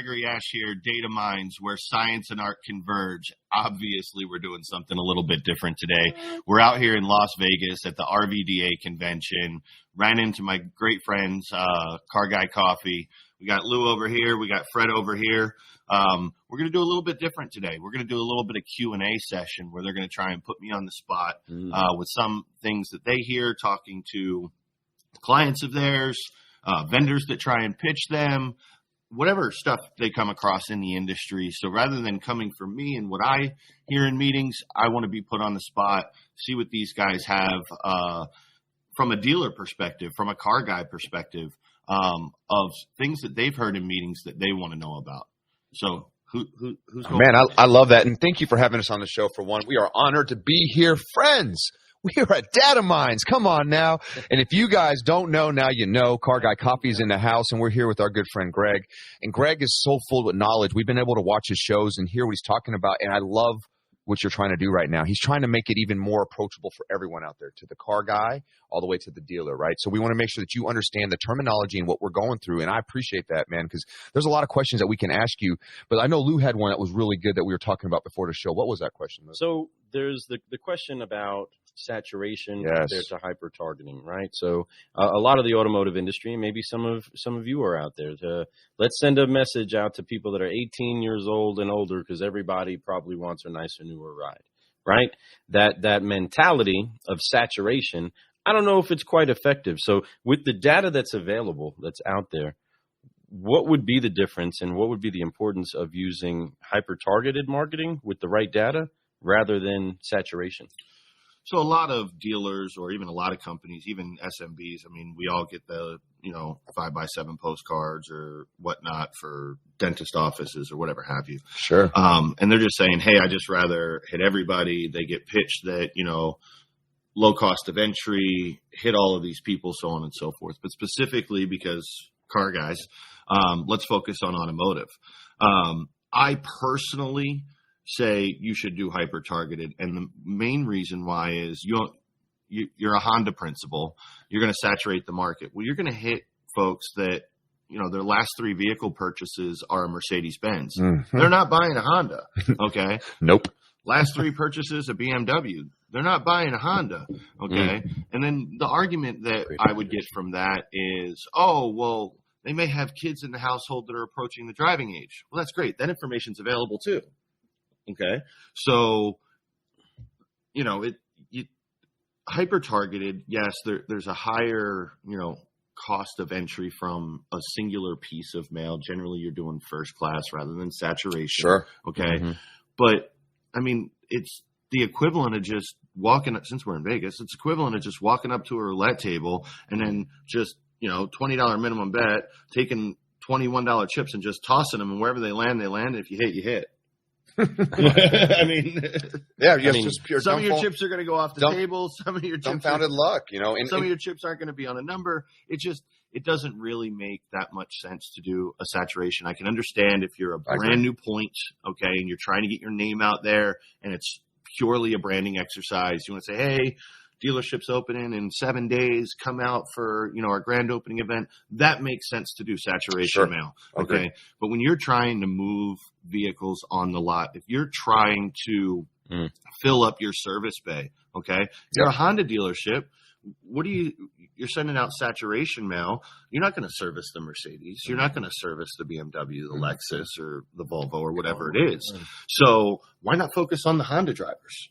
Gregory Ashe here, DATAMINDZ, where science and art converge. Obviously, we're doing something a little bit different today. We're out here in Las Vegas at the RVDA convention. Ran into my great friends, Car Guy Coffee. We got Lou over here. We got Fred over here. We're going to do a little bit different today. We're going to do a little bit of Q&A session where they're going to try and put me on the spot with some things that they hear, talking to clients of theirs, vendors that try and pitch them, whatever stuff they come across in the industry. So rather than coming from me and what I hear in meetings, I want to be put on the spot, see what these guys have from a dealer perspective, from a car guy perspective, of things that they've heard in meetings that they want to know about. So who's going? Man, I love that. And thank you for having us on the show. For one, we are honored to be here. Friends, we are at DATAMINDZ. Come on now. And if you guys don't know, now you know. Car Guy Coffee is in the house, and we're here with our good friend Greg. And Greg is so full with knowledge. We've been able to watch his shows and hear what he's talking about, and I love what you're trying to do right now. He's trying to make it even more approachable for everyone out there, to the car guy all the way to the dealer, right? So we want to make sure that you understand the terminology and what we're going through, and I appreciate that, man, because there's a lot of questions that we can ask you, but I know Lou had one that was really good that we were talking about before the show. What was that question, Lou? So there's the question about saturation Yes. compared to hyper targeting, right? So a lot of the automotive industry, maybe some of you are out there. Let's send a message out to people that are 18 years old and older, because everybody probably wants a nicer, newer ride, right? That mentality of saturation, I don't know if it's quite effective. So with the data that's available, that's out there, what would be the difference and what would be the importance of using hyper targeted marketing with the right data rather than saturation? So a lot of dealers, or even a lot of companies, even SMBs, I mean, we all get the, 5x7 postcards or whatnot for dentist offices or whatever have you. Sure. And they're just saying, hey, I just rather hit everybody. They get pitched that, low cost of entry, hit all of these people, so on and so forth. But specifically because car guys, let's focus on automotive. I personally say you should do hyper targeted, and the main reason why is you're a Honda principal. You're going to saturate the market. Well, you're going to hit folks that their last 3 vehicle purchases are a Mercedes-Benz. Mm-hmm. They're not buying a Honda. Okay. Nope. Last 3 purchases a BMW. They're not buying a Honda. Okay. And then the argument that I would get from that is, oh, well, they may have kids in the household that are approaching the driving age. Well, that's great. That information's available too. Okay. So, hyper targeted. Yes, there's a higher, cost of entry from a singular piece of mail. Generally, you're doing first class rather than saturation. Sure. Okay. Mm-hmm. But I mean, it's the equivalent of just walking up, since we're in Vegas, it's equivalent of just walking up to a roulette table and then just, $20 minimum bet, taking $21 chips and just tossing them, and wherever they land, they land. And if you hit, you hit. I mean, yeah, just pure. Some of your chips are going to go off the table. Some of your chips dumbfounded luck, and some of your chips aren't going to be on a number. It doesn't really make that much sense to do a saturation. I can understand if you're a brand new point, okay, and you're trying to get your name out there, and it's purely a branding exercise. You want to say, hey, dealership's opening in 7 days, come out for, our grand opening event. That makes sense to do saturation mail. Okay. Agreed. But when you're trying to move vehicles on the lot, if you're trying to fill up your service bay, okay, you're a Honda dealership. You're sending out saturation mail. You're not going to service the Mercedes. You're not going to service the BMW, the Lexus, or the Volvo, or whatever it is. So why not focus on the Honda drivers?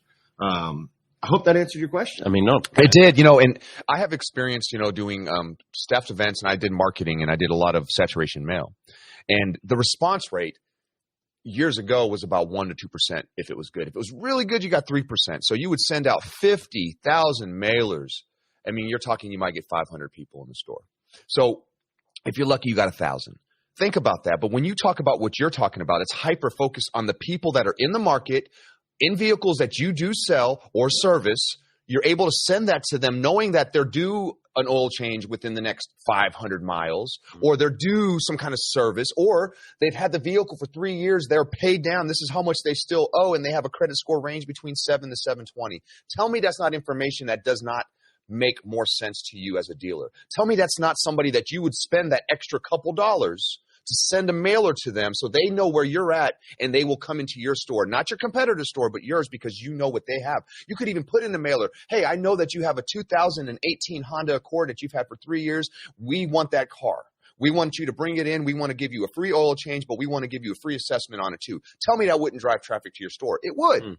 I hope that answered your question. I mean, no. It did, and I have experience, doing staffed events, and I did marketing, and I did a lot of saturation mail. And the response rate years ago was about 1% to 2% if it was good. If it was really good, you got 3%. So you would send out 50,000 mailers. I mean, you're talking you might get 500 people in the store. So if you're lucky, you got 1,000. Think about that. But when you talk about what you're talking about, it's hyper-focused on the people that are in the market, in vehicles that you do sell or service. You're able to send that to them knowing that they're due an oil change within the next 500 miles, or they're due some kind of service, or they've had the vehicle for 3 years, they're paid down, this is how much they still owe, and they have a credit score range between 7 to 720. Tell me that's not information that does not make more sense to you as a dealer. Tell me that's not somebody that you would spend that extra couple dollars to send a mailer to them so they know where you're at and they will come into your store, not your competitor's store, but yours, because you know what they have. You could even put in a mailer, hey, I know that you have a 2018 Honda Accord that you've had for 3 years. We want that car. We want you to bring it in. We want to give you a free oil change, but we want to give you a free assessment on it too. Tell me that wouldn't drive traffic to your store. It would.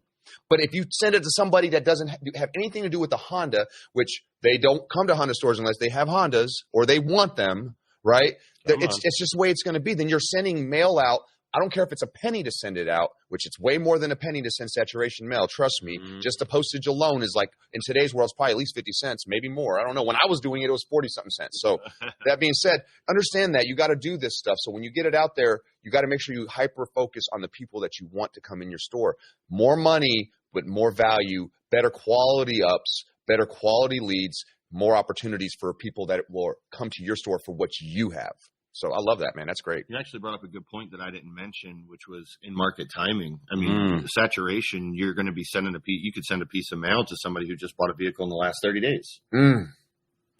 But if you send it to somebody that doesn't have anything to do with the Honda, which they don't come to Honda stores unless they have Hondas or they want them, right? It's just the way it's going to be. Then you're sending mail out. I don't care if it's a penny to send it out, which it's way more than a penny to send saturation mail. Trust me. Just the postage alone is like, in today's world, it's probably at least 50 cents, maybe more. I don't know. When I was doing it, it was 40-something cents. So that being said, understand that you got to do this stuff. So when you get it out there, you got to make sure you hyper-focus on the people that you want to come in your store. More money, but more value, better quality ups, better quality leads, more opportunities for people that will come to your store for what you have. So I love that, man. That's great. You actually brought up a good point that I didn't mention, which was in market timing. I mean, saturation, you're going to be sending you could send a piece of mail to somebody who just bought a vehicle in the last 30 days. That's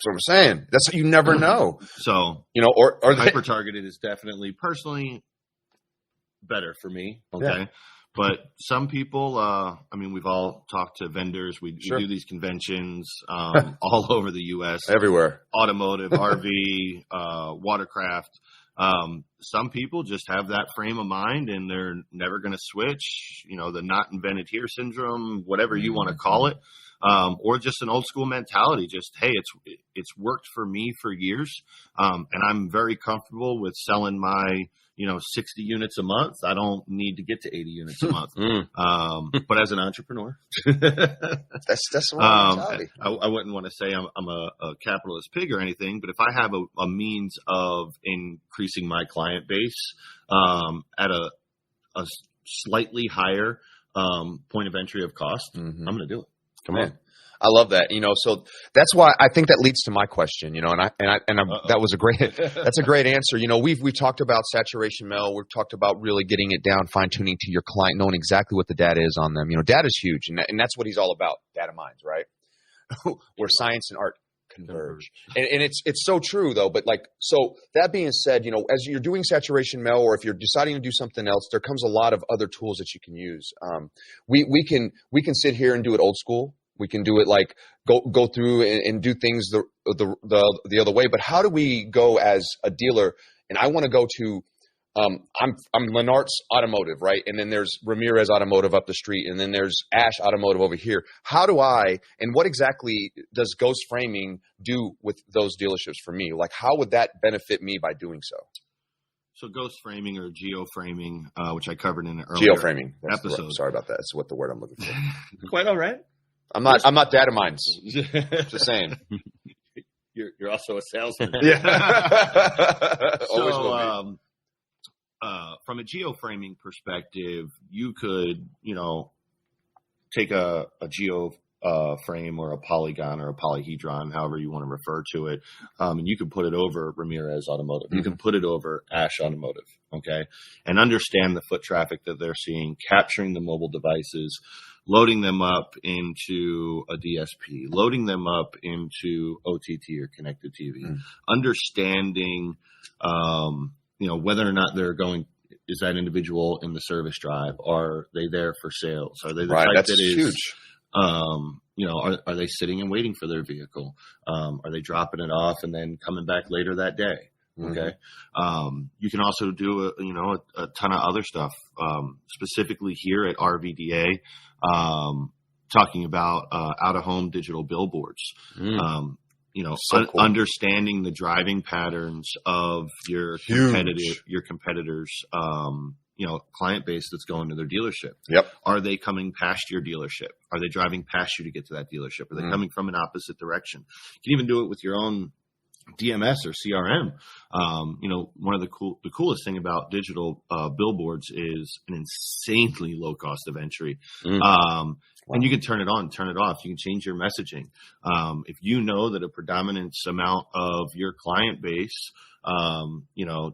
what I'm saying. That's what you never know. So, or hyper-targeted is definitely personally better for me. Okay. Yeah. But some people, I mean, we've all talked to vendors. We do these conventions all over the U.S. Everywhere. Automotive, RV, watercraft. Some people just have that frame of mind and they're never going to switch, the not invented here syndrome, whatever you want to call it, or just an old school mentality. Just, hey, it's worked for me for years, and I'm very comfortable with selling my 60 units a month. I don't need to get to 80 units a month. But as an entrepreneur, that's the right mentality. I wouldn't want to say I'm a capitalist pig or anything, but if I have a means of increasing my client base at a slightly higher point of entry of cost, I'm going to do it. Come on. I love that. So that's why I think that leads to my question, that was that's a great answer. We've talked about saturation mail. We've talked about really getting it down, fine tuning to your client, knowing exactly what the data is on them. Data is huge, and that's what he's all about. DATAMINDZ, right? Where science and art converge. And it's so true though. But so that being said, as you're doing saturation mail, or if you're deciding to do something else, there comes a lot of other tools that you can use. We can sit here and do it old school. We can do it go through and do things the other way. But how do we go as a dealer? And I want to go to I'm Lennartz Automotive, right? And then there's Ramirez Automotive up the street, and then there's Ashe Automotive over here. How do and what exactly does Ghost Framing do with those dealerships for me? How would that benefit me by doing so? So ghost framing or geo framing, which I covered in an earlier episode. Sorry about that. That's what the word I'm looking for. Quite all right. I'm not DATAMINDZ. Just saying. You're also a salesman. Yeah. Always will be. From a geoframing perspective, you could, take a geo frame or a polygon or a polyhedron, however you want to refer to it, and you can put it over Ramirez Automotive. You can put it over Ashe Automotive, okay, and understand the foot traffic that they're seeing, capturing the mobile devices, loading them up into a DSP, loading them up into OTT or connected TV, understanding, whether or not they're going. Is that individual in the service drive? Are they there for sales? Are they the type that's that is huge? Are they sitting and waiting for their vehicle? Are they dropping it off and then coming back later that day? Okay. You can also do a ton of other stuff, specifically here at RVDA, talking about out of home digital billboards. So cool. Understanding the driving patterns of your competitors, client base that's going to their dealership. Yep. Are they coming past your dealership? Are they driving past you to get to that dealership? Are they coming from an opposite direction? You can even do it with your own DMS or CRM. One of the coolest thing about digital billboards is an insanely low cost of entry. And you can turn it on, turn it off. You can change your messaging. If you know that a predominance amount of your client base,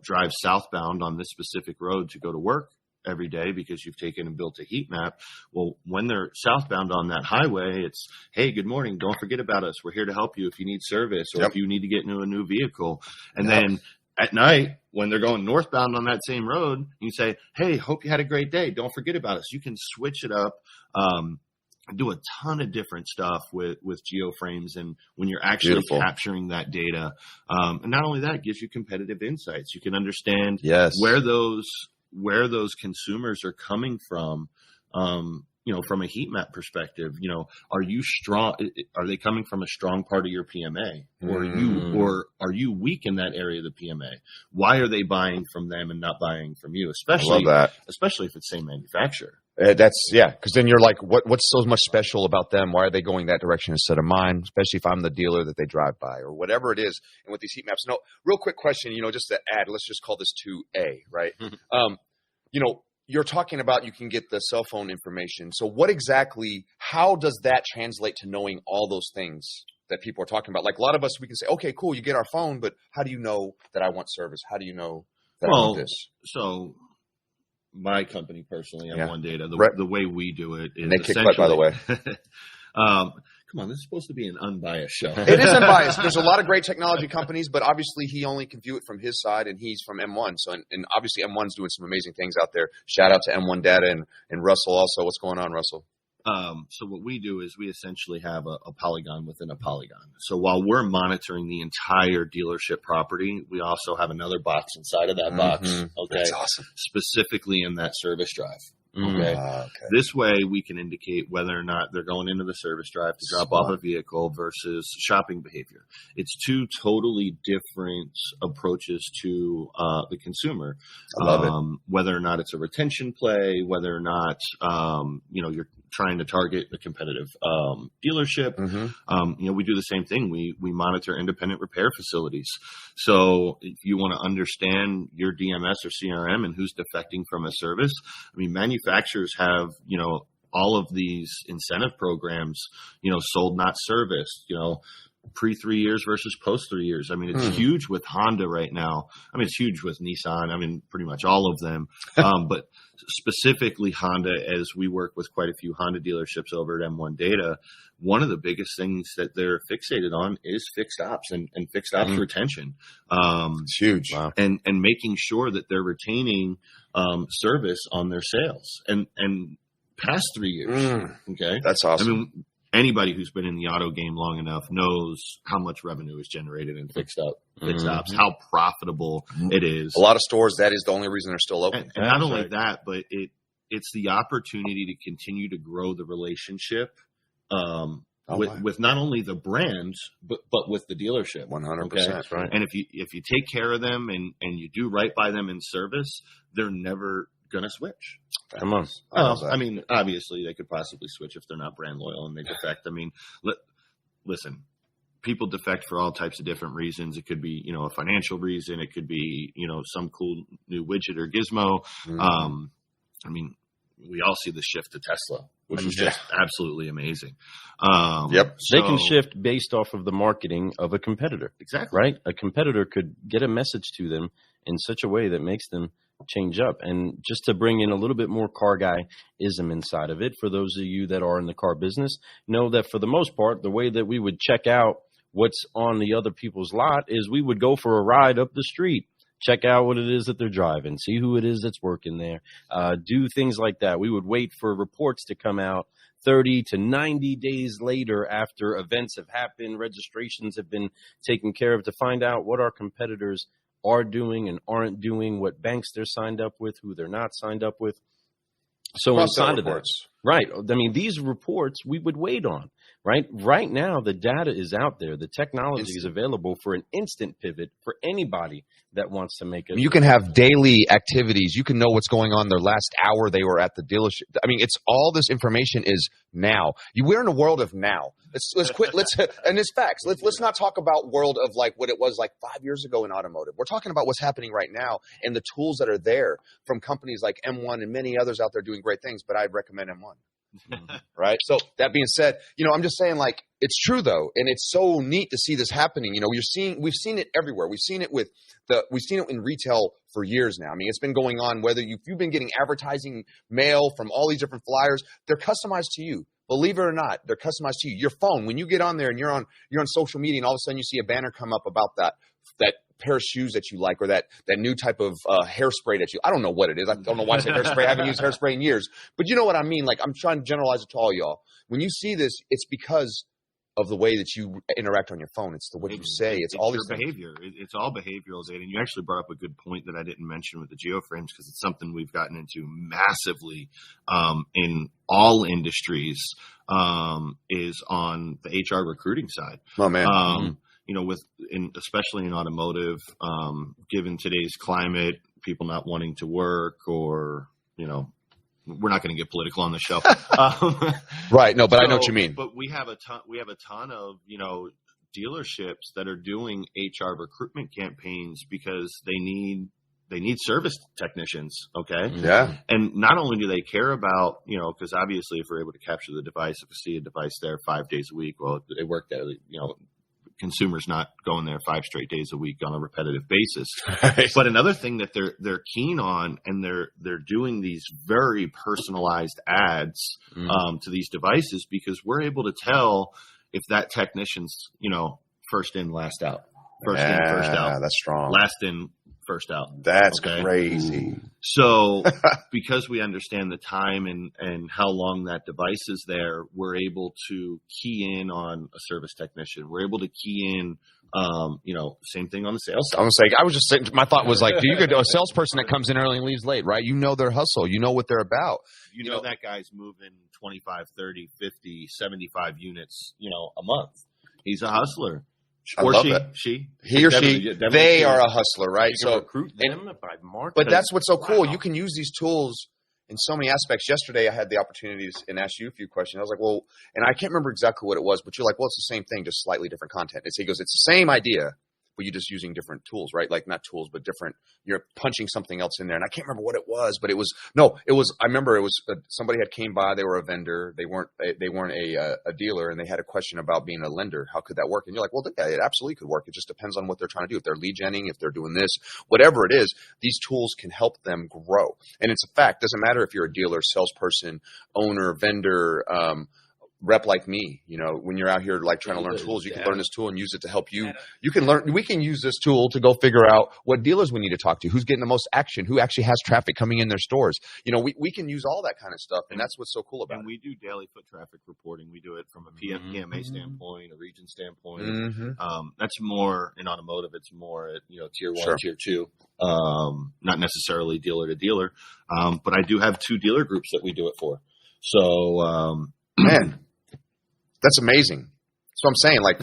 drives southbound on this specific road to go to work every day because you've taken and built a heat map. Well, when they're southbound on that highway, it's, hey, good morning. Don't forget about us. We're here to help you if you need service or if you need to get into a new vehicle. And then at night, when they're going northbound on that same road, you say, hey, hope you had a great day. Don't forget about us. You can switch it up, do a ton of different stuff with geoframes, and when you're actually capturing that data. And not only that, it gives you competitive insights. You can understand where those consumers are coming from. From a heat map perspective, are you strong? Are they coming from a strong part of your PMA, or are you weak in that area of the PMA? Why are they buying from them and not buying from you? Especially if it's same manufacturer. Because then you're like, what's so much special about them? Why are they going that direction instead of mine? Especially if I'm the dealer that they drive by or whatever it is. And with these heat maps, no, real quick question, just to add, let's just call this 2A, right? You're talking about you can get the cell phone information. So how does that translate to knowing all those things that people are talking about? Like a lot of us, we can say, okay, cool, you get our phone, but how do you know that I want service? How do you know that I want this? So my company personally, M1 Data, the way we do it is they kick butt, by the way. Come on, this is supposed to be an unbiased show. It is unbiased. There's a lot of great technology companies, but obviously he only can view it from his side, and he's from M1. So, and obviously M1's doing some amazing things out there. Shout out to M1 Data and Russell also. What's going on, Russell? So what we do is we essentially have a polygon within a polygon. So while we're monitoring the entire dealership property, we also have another box inside of that box. Okay, that's awesome. Specifically in that service drive. Okay. This way we can indicate whether or not they're going into the service drive to drop off a vehicle versus shopping behavior. It's two totally different approaches to the consumer. I love it. Whether or not it's a retention play, whether or not you're trying to target a competitive dealership. We do the same thing. We monitor independent repair facilities. So if you want to understand your DMS or CRM and who's defecting from a service, manufacturers have, all of these incentive programs, sold not serviced, pre 3 years versus post 3 years. It's huge with Honda right now. It's huge with Nissan. Pretty much all of them. But specifically Honda, as we work with quite a few Honda dealerships over at M1 Data, one of the biggest things that they're fixated on is fixed ops and fixed ops retention. It's huge. Wow. And making sure that they're retaining service on their sales and past 3 years. Okay. That's awesome. Anybody who's been in the auto game long enough knows how much revenue is generated in fixed ops, how profitable it is. A lot of stores, that is the only reason they're still open. And not only that, but it's the opportunity to continue to grow the relationship with not only the brands, but with the dealership. 100%. Okay? Right. And if you take care of them and you do right by them in service, they're never going to switch. Come on. Obviously they could possibly switch if they're not brand loyal and they defect. Listen, people defect for all types of different reasons. It could be, a financial reason. It could be, some cool new widget or gizmo. We all see the shift to Tesla, which is just absolutely amazing. They can shift based off of the marketing of a competitor. Exactly. Right? A competitor could get a message to them in such a way that makes them change up. And just to bring in a little bit more car guy-ism inside of it, for those of you that are in the car business, know that for the most part, the way that we would check out what's on the other people's lot is we would go for a ride up the street, check out what it is that they're driving, see who it is that's working there, do things like that. We would wait for reports to come out 30 to 90 days later after events have happened, registrations have been taken care of, to find out what our competitors are doing and aren't doing, what banks they're signed up with, who they're not signed up with. So inside of that, right? These reports we would wait on, right? Right now, the data is out there. The technology is available for an instant pivot for anybody that wants to make it. You can have daily activities. You can know what's going on their last hour they were at the dealership. It's all this information is now. We're in a world of now. Let's quit. And it's facts. Let's not talk about world of like what it was like 5 years ago in automotive. We're talking about what's happening right now and the tools that are there from companies like M1 and many others out there doing great things. But I'd recommend M1. Right. So that being said, I'm just saying, like, it's true though, and it's so neat to see this happening. We've seen it everywhere. We've seen it in retail for years now. It's been going on. Whether you've been getting advertising mail from all these different flyers, they're customized to you. Believe it or not, they're customized to you. Your phone, when you get on there and you're on social media, and all of a sudden you see a banner come up about that pair of shoes that you like, or that new type of hairspray that I don't know what it is. I don't know why I say hairspray. I haven't used hairspray in years. But you know what I mean? Like, I'm trying to generalize it to all y'all. When you see this, it's because of the way that you interact on your phone. It's the way you say. It's all your these behavior. It's all behavioral data. And you actually brought up a good point that I didn't mention with the geoframes, because it's something we've gotten into massively in all industries, is on the HR recruiting side. Oh, man. You know, especially in automotive, given today's climate, people not wanting to work, or, you know, we're not going to get political on the show. Right. No, but I know what you mean. But we have a ton of, you know, dealerships that are doing HR recruitment campaigns because they need service technicians. Okay. Yeah. And not only do they care about, you know, because obviously if we're able to capture the device, if we see a device there 5 days a week, well, they work there, you know, consumers not going there 5 straight days a week on a repetitive basis. Right. But another thing that they're keen on, and they're doing these very personalized ads to these devices, because we're able to tell if that technician's, you know, first in, last out. First in, first out. That's strong. Last in, first out. That's crazy. So because we understand the time and how long that device is there, we're able to key in on a service technician. We're able to key in, you know, same thing on the sales side. I was just saying, my thought was like, do you go to a salesperson that comes in early and leaves late, right? You know their hustle. You know what they're about. You know that guy's moving 25, 30, 50, 75 units, you know, a month. He's a hustler. I love it. He or she, they are a hustler, right? So recruit them by market. But that's what's so cool. Wow. You can use these tools in so many aspects. Yesterday, I had the opportunity to ask you a few questions. I was like, well, and I can't remember exactly what it was, but you're like, well, it's the same thing, just slightly different content. And so he goes, it's the same idea, but you're just using different tools, right? Like not tools, but different. You're punching something else in there. And I can't remember what it was, but I remember it was somebody had came by. They were a vendor. They weren't a dealer, and they had a question about being a lender. How could that work? And you're like, well, yeah, it absolutely could work. It just depends on what they're trying to do. If they're lead genning, if they're doing this, whatever it is, these tools can help them grow. And it's a fact. Doesn't matter if you're a dealer, salesperson, owner, vendor, rep like me, you know, when you're out here like trying to learn tools, you can learn this tool and use it to help you. You can learn. We can use this tool to go figure out what dealers we need to talk to, who's getting the most action, who actually has traffic coming in their stores. You know, we can use all that kind of stuff, and that's what's so cool about it. And we do daily foot traffic reporting. We do it from a PMA standpoint, a region standpoint. That's more in automotive. It's more at, you know, tier 1, tier 2, not necessarily dealer to dealer. But I do have 2 dealer groups that we do it for. So, man. That's amazing. That's what I'm saying. Like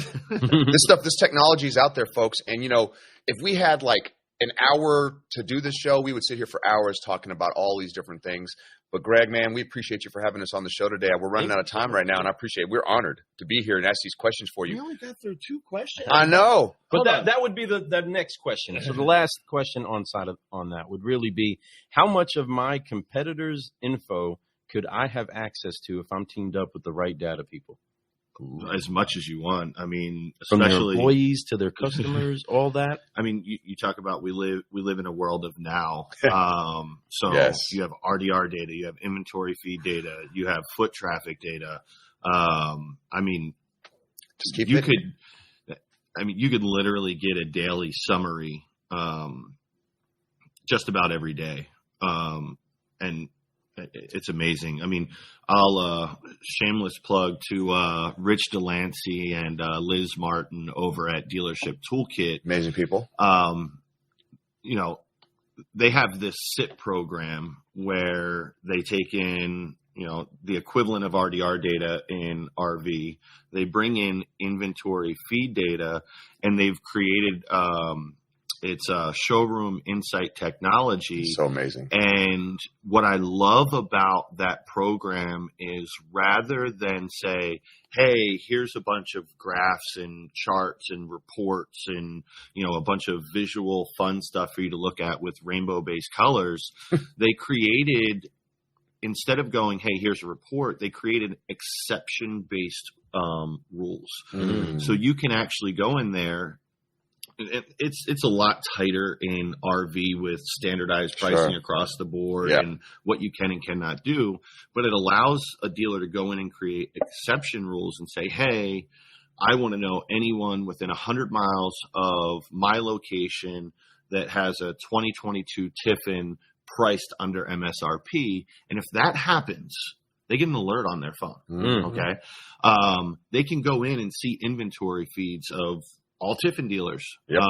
this technology is out there, folks. And, you know, if we had like an hour to do this show, we would sit here for hours talking about all these different things. But Greg, man, we appreciate you for having us on the show today. We're running out of time right now, and I appreciate it. We're honored to be here and ask these questions for you. We only got through 2 questions. I know. But that would be the next question. So the last question on that would really be, how much of my competitors' info could I have access to if I'm teamed up with the right data people? As much as you want. I mean, from their employees to their customers, all that. I mean, you talk about we live in a world of now. So you have RDR data, you have inventory feed data, you have foot traffic data. I mean, you could literally get a daily summary just about every day, and it's amazing. I mean, I'll shameless plug to Rich Delancey and Liz Martin over at Dealership Toolkit. Amazing people. You know, they have this SIT program where they take in, you know, the equivalent of RDR data in RV. They bring in inventory feed data, and they've created it's a showroom insight technology. So amazing. And what I love about that program is, rather than say, hey, here's a bunch of graphs and charts and reports and, you know, a bunch of visual fun stuff for you to look at with rainbow-based colors, they created, instead of going, hey, here's a report, they created exception-based rules. So you can actually go in there. It's a lot tighter in RV with standardized pricing across the board and what you can and cannot do, but it allows a dealer to go in and create exception rules and say, hey, I want to know anyone within 100 miles of my location that has a 2022 Tiffin priced under MSRP. And if that happens, they get an alert on their phone. Mm-hmm. Okay. They can go in and see inventory feeds of all Tiffin dealers. Yep.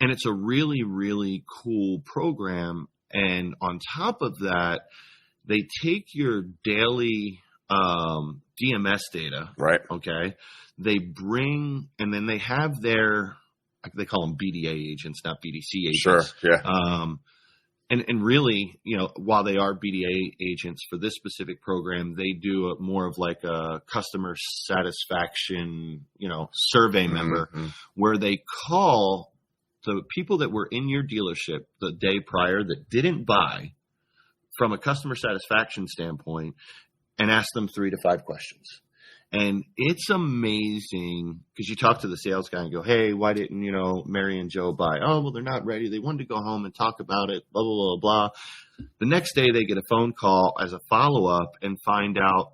And it's a really, really cool program. And on top of that, they take your daily DMS data. Right. Okay. They bring, and then they have their, they call them BDA agents, not BDC agents. Sure. Yeah. And really, while they are BDA agents for this specific program, they do more of like a customer satisfaction, survey member where they call the people that were in your dealership the day prior that didn't buy from a customer satisfaction standpoint and ask them 3 to 5 questions. And it's amazing because you talk to the sales guy and go, hey, why didn't, Mary and Joe buy? Oh, well, they're not ready. They wanted to go home and talk about it, blah, blah, blah, blah. The next day they get a phone call as a follow-up and find out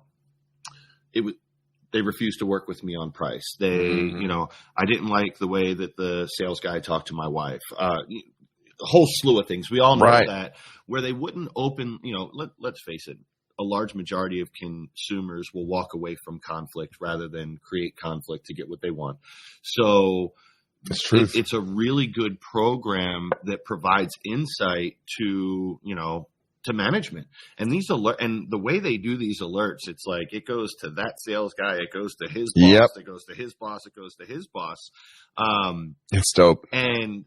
they refused to work with me on price. They, I didn't like the way that the sales guy talked to my wife. A whole slew of things. We all know that where they wouldn't open, let's face it. A large majority of consumers will walk away from conflict rather than create conflict to get what they want. So it's a really good program that provides insight to, to management. And these and the way they do these alerts, it's like it goes to that sales guy, it goes to his boss, it goes to his boss, it goes to his boss. It's dope. And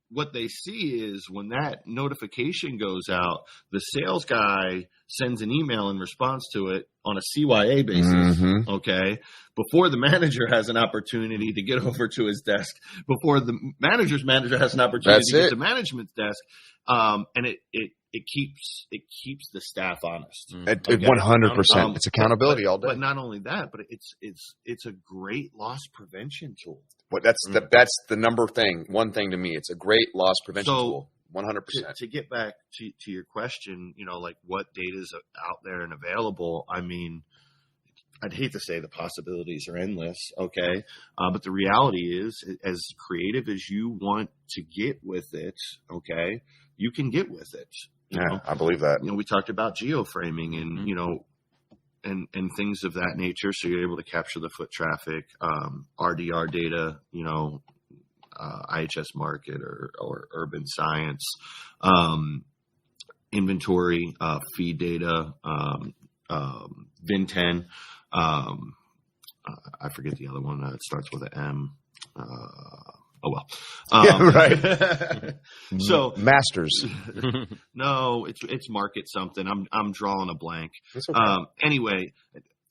what they see is when that notification goes out, the sales guy sends an email in response to it on a CYA basis, okay, before the manager has an opportunity to get over to his desk, before the manager's manager has an opportunity to get to management's desk, and it keeps the staff honest. 100%. It's accountability all day. But not only that, but it's a great loss prevention tool. Well, that's the one thing to me. It's a great loss prevention tool. 100%. To get back to your question, like what data is out there and available. I mean, I'd hate to say the possibilities are endless, okay? But the reality is, as creative as you want to get with it, okay, you can get with it. You know? I believe that. We talked about geoframing and and things of that nature. So you're able to capture the foot traffic, RDR data, IHS Market or Urban Science, inventory, feed data, VIN10. I forget the other one. It starts with an M. Oh well. Yeah, right. So Masters. No, it's market something. I'm drawing a blank. That's okay. Anyway,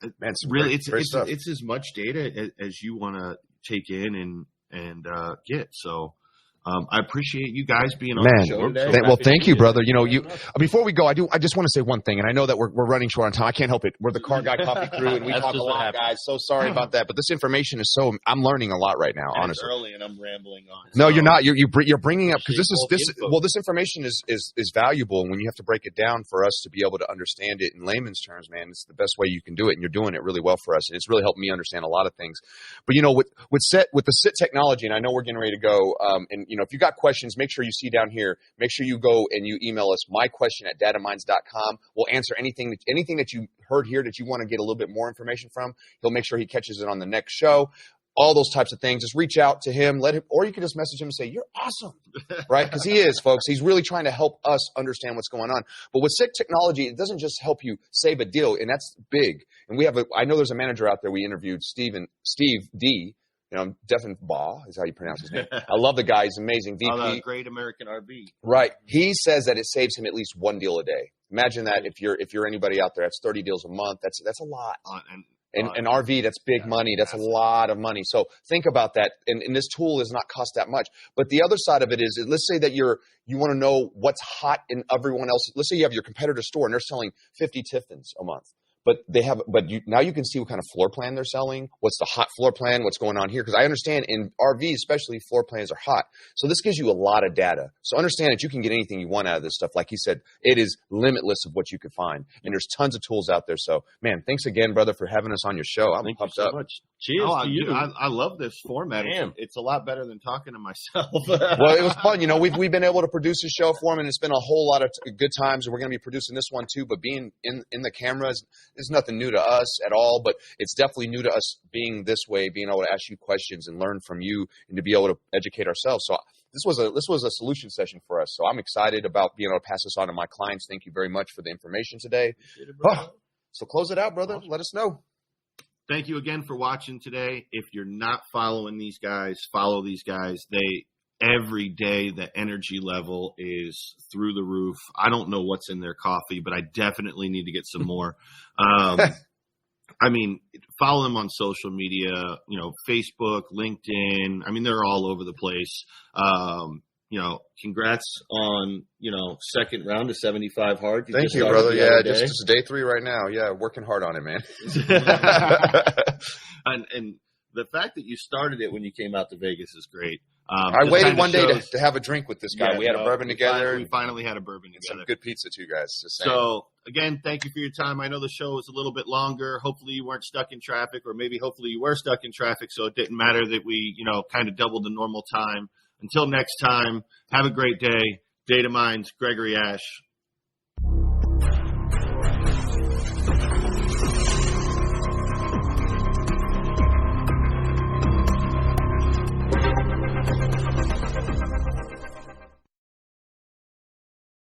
Man, really, great stuff. it's as much data as you want to take in and get. So. I appreciate you guys being on the show today. Well, thank you, brother. Before we go, I just want to say one thing, and I know that we're running short on time. I can't help it. We're the car guy coffee crew, and we talk a lot, guys. So sorry about that, but this information is I'm learning a lot right now. And honestly, it's early, and I'm rambling on. No, you're not. You're bringing up because this information is valuable, and when you have to break it down for us to be able to understand it in layman's terms, man, it's the best way you can do it, and you're doing it really well for us, and it's really helped me understand a lot of things. But with the SIT technology, and I know we're getting ready to go, and if you got questions, make sure you see down here. Make sure you go and you email us myquestion@dataminds.com. We'll answer anything that you heard here that you want to get a little bit more information from. He'll make sure he catches it on the next show. All those types of things. Just reach out to him, or you can just message him and say, "You're awesome," right? Because he is, folks. He's really trying to help us understand what's going on. But with SIT technology, it doesn't just help you save a deal, and that's big. And I know there's a manager out there we interviewed, Steve D. Deffenbaugh is how you pronounce his name. I love the guy. He's amazing. VP. Great American RV. Right. He says that it saves him at least one deal a day. Imagine that if you're anybody out there, that's 30 deals a month. That's a lot. And RV, that's big money. That's a lot of money. So think about that. And this tool does not cost that much. But the other side of it is, let's say that you want to know what's hot in everyone else. Let's say you have your competitor store and they're selling 50 Tiffins a month. but now you can see what kind of floor plan they're selling, what's the hot floor plan, what's going on here. Because I understand in RVs, especially, floor plans are hot. So this gives you a lot of data. So understand that you can get anything you want out of this stuff. Like he said, it is limitless of what you can find. And there's tons of tools out there. So, man, thanks again, brother, for having us on your show. I'm pumped up. Much. Cheers to you. I love this format. Damn. It's a lot better than talking to myself. Well, it was fun. You know, we've been able to produce a show for him, and it's been a whole lot of good times, and we're going to be producing this one too. But being in the cameras is nothing new to us at all, but it's definitely new to us being this way, being able to ask you questions and learn from you and to be able to educate ourselves. So this was a solution session for us. So I'm excited about being able to pass this on to my clients. Thank you very much for the information today. So close it out, brother. Let us know. Thank you again for watching today. If you're not following these guys, follow these guys. Every day the energy level is through the roof. I don't know what's in their coffee, but I definitely need to get some more. I mean, follow them on social media, Facebook, LinkedIn. I mean, they're all over the place. Congrats on, second round of 75 hard. Thank you, brother. Yeah, just day 3 right now. Yeah, working hard on it, man. And the fact that you started it when you came out to Vegas is great. I waited one day to have a drink with this guy. Yeah, we had a bourbon together. We finally had a bourbon together. Some good pizza too, guys. So, again, thank you for your time. I know the show was a little bit longer. Hopefully you weren't stuck in traffic, or maybe hopefully you were stuck in traffic, so it didn't matter that we, kind of doubled the normal time. Until next time, have a great day. DATAMINDZ, Gregory Ashe.